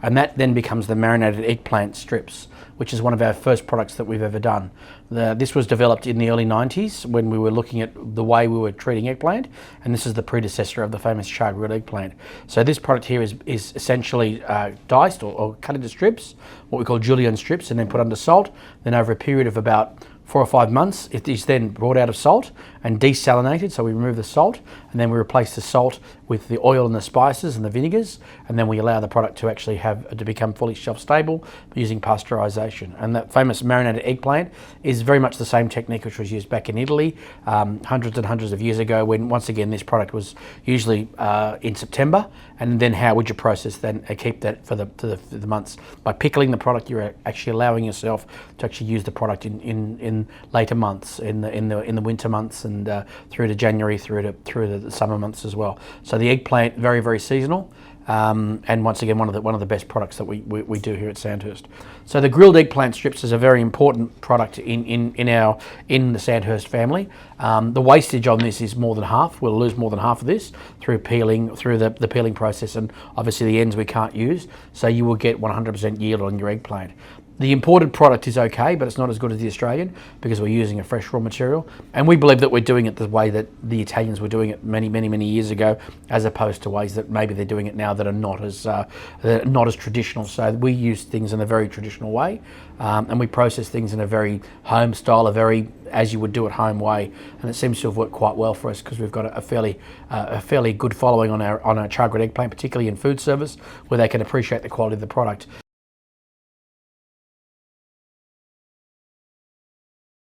and that then becomes the marinated eggplant strips, which is one of our first products that we've ever done. This was developed in the early 90s when we were looking at the way we were treating eggplant, and this is the predecessor of the famous char-grilled eggplant. So this product here is essentially diced or cut into strips, what we call julienne strips, and then put under salt. Then over a period of about 4 or 5 months, it is then brought out of salt and desalinated, so we remove the salt, and then we replace the salt with the oil and the spices and the vinegars, and then we allow the product to actually become fully shelf stable using pasteurization. And that famous marinated eggplant is very much the same technique which was used back in Italy hundreds and hundreds of years ago, when once again this product was usually in September. And then how would you process then keep that for the months? By pickling the product, you're actually allowing yourself to actually use the product in later months, in the winter months, and through to January, through to the summer months as well. So the eggplant, very, very seasonal, and once again one of the best products that we do here at Sandhurst. So the grilled eggplant strips is a very important product in the Sandhurst family. The wastage on this is more than half. We'll lose more than half of this through peeling, through the peeling process, and obviously the ends we can't use. So you will get 100% yield on your eggplant. The imported product is okay, but it's not as good as the Australian because we're using a fresh raw material. And we believe that we're doing it the way that the Italians were doing it many, many, many years ago, as opposed to ways that maybe they're doing it now that are not as traditional. So we use things in a very traditional way, and we process things in a very home style, a very as you would do at home way. And it seems to have worked quite well for us because we've got a fairly good following on our char-grilled eggplant, particularly in food service, where they can appreciate the quality of the product.